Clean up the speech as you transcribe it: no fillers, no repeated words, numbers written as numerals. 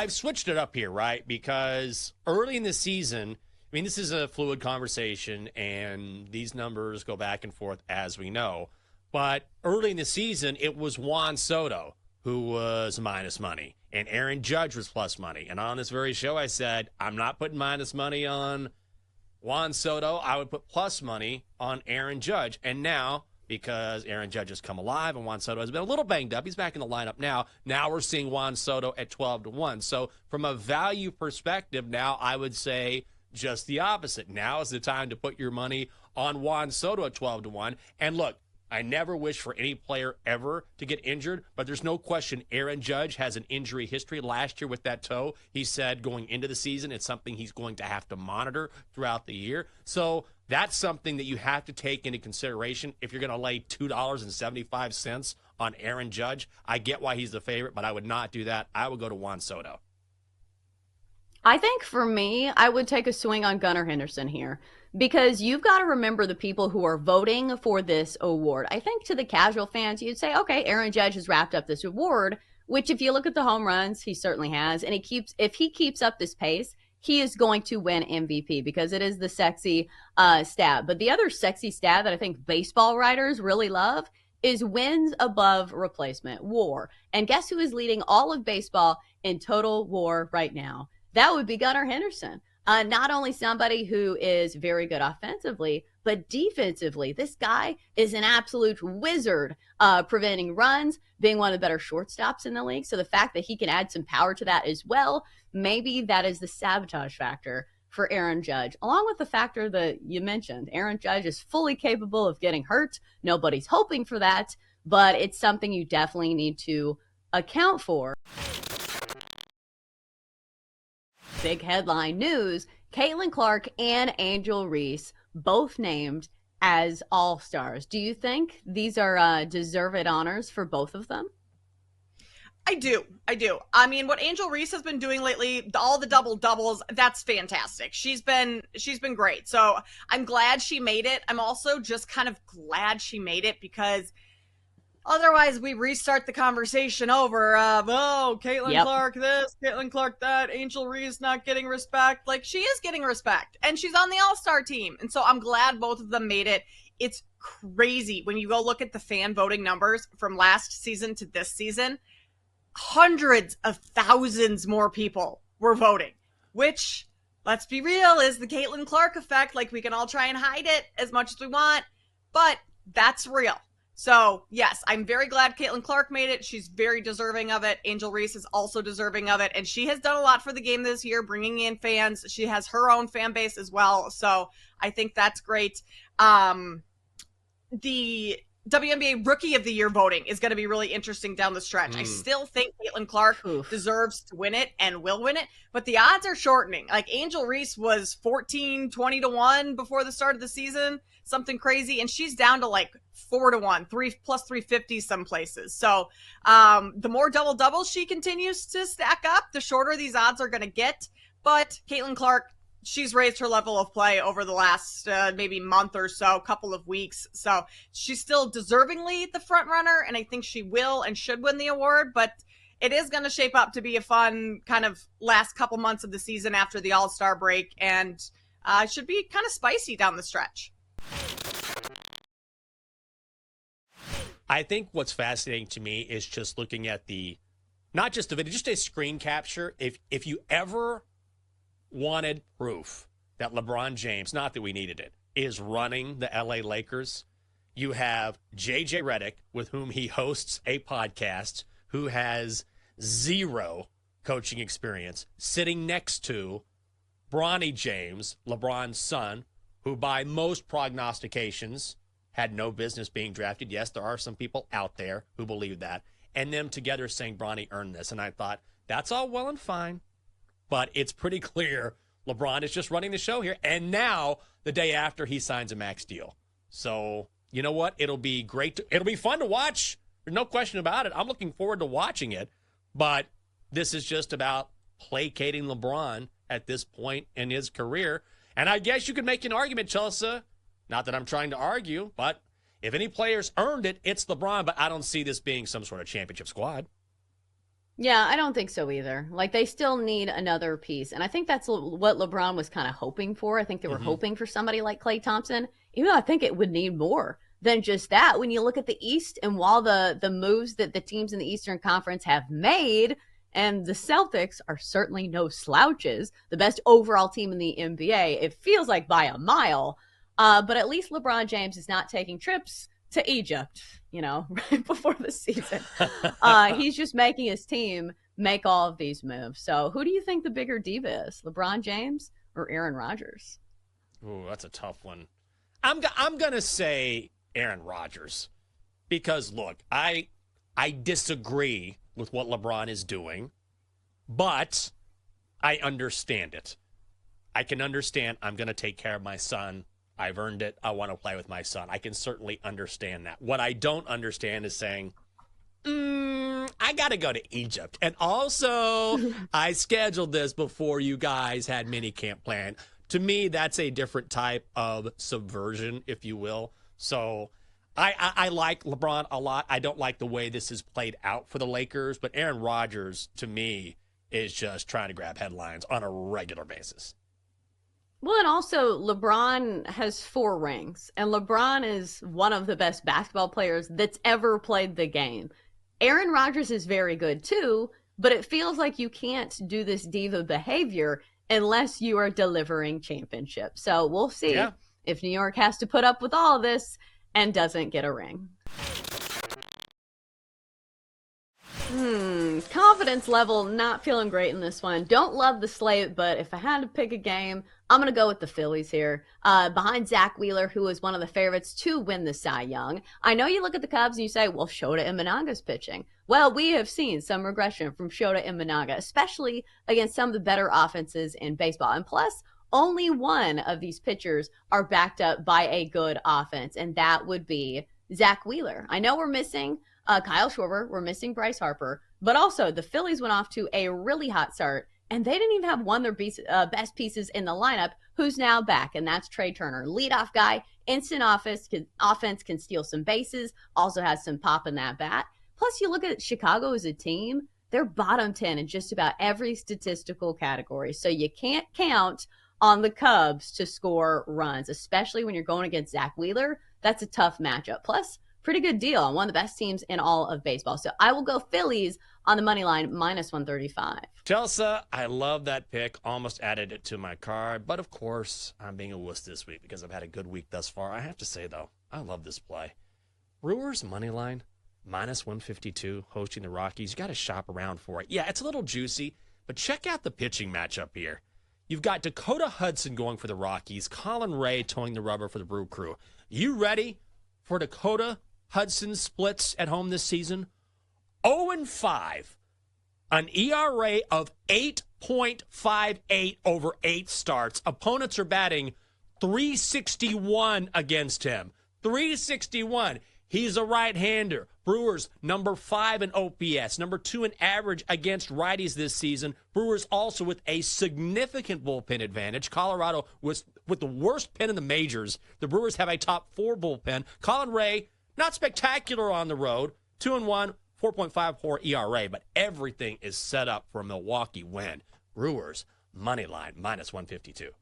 I've switched it up here, right? Because early in the season, I mean, this is a fluid conversation, and these numbers go back and forth as we know. But early in the season, it was Juan Soto who was minus money, and Aaron Judge was plus money. And on this very show, I said, I'm not putting minus money on Juan Soto. I would put plus money on Aaron Judge. And now, because Aaron Judge has come alive and Juan Soto has been a little banged up, he's back in the lineup now. Now we're seeing Juan Soto at 12-1. So from a value perspective, now I would say just the opposite. Now is the time to put your money on Juan Soto at 12-1. And look, I never wish for any player ever to get injured, but there's no question Aaron Judge has an injury history last year with that toe. He said going into the season, it's something he's going to have to monitor throughout the year. So that's something that you have to take into consideration if you're going to lay $2.75 on Aaron Judge. I get why he's the favorite, but I would not do that. I would go to Juan Soto. I think for me, I would take a swing on Gunnar Henderson here because you've got to remember the people who are voting for this award. I think to the casual fans, you'd say, okay, Aaron Judge has wrapped up this award, which if you look at the home runs, he certainly has. And if he keeps up this pace, he is going to win MVP because it is the sexy stat. But the other sexy stat that I think baseball writers really love is wins above replacement, WAR. And guess who is leading all of baseball in total WAR right now? That would be Gunnar Henderson. Not only somebody who is very good offensively, but defensively. This guy is an absolute wizard preventing runs, being one of the better shortstops in the league. So the fact that he can add some power to that as well, maybe that is the sabotage factor for Aaron Judge, along with the factor that you mentioned. Aaron Judge is fully capable of getting hurt. Nobody's hoping for that, but it's something you definitely need to account for. Big headline news, Caitlin Clark and Angel Reese both named as All-Stars. Do you think these are deserved honors for both of them? I do. I mean, what Angel Reese has been doing lately, all the double-doubles, that's fantastic. She's been great. So I'm glad she made it. I'm also just kind of glad she made it because otherwise, we restart the conversation over of, Caitlin Clark this, Caitlin Clark that, Angel Reese not getting respect. Like, she is getting respect, and she's on the All-Star team. And so I'm glad both of them made it. It's crazy when you go look at the fan voting numbers from last season to this season. Hundreds of thousands more people were voting, which, let's be real, is the Caitlin Clark effect. Like, we can all try and hide it as much as we want, but that's real. So, yes, I'm very glad Caitlin Clark made it. She's very deserving of it. Angel Reese is also deserving of it. And she has done a lot for the game this year, bringing in fans. She has her own fan base as well. So I think that's great. The WNBA Rookie of the Year voting is going to be really interesting down the stretch. I still think Caitlin Clark deserves to win it and will win it, but the odds are shortening. Like, Angel Reese was 20-1 before the start of the season, something crazy, and she's down to like 4-1, 3+350 some places. So the more double-doubles she continues to stack up, the shorter these odds are going to get. But Caitlin Clark, she's raised her level of play over the last maybe month or so, couple of weeks. So she's still deservingly the front runner, and I think she will and should win the award. But it is going to shape up to be a fun kind of last couple months of the season after the All-Star break, and should be kind of spicy down the stretch. I think what's fascinating to me is just looking at not just the video, just a screen capture. If you ever wanted proof that LeBron James, not that we needed it, is running the LA Lakers, you have JJ Redick, with whom he hosts a podcast, who has zero coaching experience, sitting next to Bronny James, LeBron's son, who by most prognostications had no business being drafted. Yes, there are some people out there who believe that. And them together saying Bronny earned this. And I thought, that's all well and fine, but it's pretty clear LeBron is just running the show here. And now, the day after, he signs a max deal. So, you know what? It'll be great. It'll be fun to watch. There's no question about it. I'm looking forward to watching it. But this is just about placating LeBron at this point in his career. And I guess you could make an argument, Chelsa. Not that I'm trying to argue, but if any players earned it, it's LeBron. But I don't see this being some sort of championship squad. Yeah, I don't think so either. Like they still need another piece, and I think that's what LeBron was kind of hoping for. I think they were Hmm. hoping for somebody like Klay Thompson, even though I think it would need more than just that. When you look at the East and while the moves that the teams in the Eastern Conference have made, and the Celtics are certainly no slouches, the best overall team in the NBA, it feels like by a mile. But at least LeBron James is not taking trips to Egypt, right before the season. He's just making his team make all of these moves. So who do you think the bigger diva is, LeBron James or Aaron Rodgers? Ooh, that's a tough one. I'm gonna say Aaron Rodgers because look, I disagree with what LeBron is doing, but I understand it. I can understand. I'm gonna take care of my son. I've earned it. I want to play with my son. I can certainly understand that. What I don't understand is saying, I got to go to Egypt. And also, I scheduled this before you guys had minicamp planned. To me, that's a different type of subversion, if you will. So I like LeBron a lot. I don't like the way this is played out for the Lakers. But Aaron Rodgers, to me, is just trying to grab headlines on a regular basis. Well, and also LeBron has 4 rings, and LeBron is one of the best basketball players that's ever played the game. Aaron Rodgers is very good too, but it feels like you can't do this diva behavior unless you are delivering championships. So we'll see Yeah. if New York has to put up with all this and doesn't get a ring. Confidence level not feeling great in this one. Don't love the slate, but if I had to pick a game, I'm gonna go with the Phillies here. Behind Zach Wheeler, who is one of the favorites to win the Cy Young. I know you look at the Cubs and you say, "Well, Shota Imanaga's pitching." Well, we have seen some regression from Shota Imanaga, especially against some of the better offenses in baseball. And plus, only one of these pitchers are backed up by a good offense, and that would be Zach Wheeler. I know we're missing Kyle Schwarber, we're missing Bryce Harper, but also the Phillies went off to a really hot start, and they didn't even have one of their best pieces in the lineup, who's now back, and that's Trey Turner. Leadoff guy, instant offense, can steal some bases, also has some pop in that bat. Plus, you look at Chicago as a team, they're bottom 10 in just about every statistical category, so you can't count on the Cubs to score runs, especially when you're going against Zach Wheeler. That's a tough matchup. Plus, pretty good deal on one of the best teams in all of baseball. So I will go Phillies on the money line -135. Chelsa, I love that pick. Almost added it to my card. But of course, I'm being a wuss this week because I've had a good week thus far. I have to say, though, I love this play. Brewers money line, -152, hosting the Rockies. You got to shop around for it. Yeah, it's a little juicy, but check out the pitching matchup here. You've got Dakota Hudson going for the Rockies, Colin Ray towing the rubber for the Brew Crew. You ready for Dakota Hudson splits at home this season? 0-5, an ERA of 8.58 over 8 starts. Opponents are batting .361 against him. .361. He's a right-hander. Brewers, number 5 in OPS, number 2 in average against righties this season. Brewers also with a significant bullpen advantage. Colorado was with the worst pen in the majors. The Brewers have a top 4 bullpen. Colin Ray, not spectacular on the road. 2-1, 4.54 ERA, but everything is set up for a Milwaukee win. Brewers, money line, -152.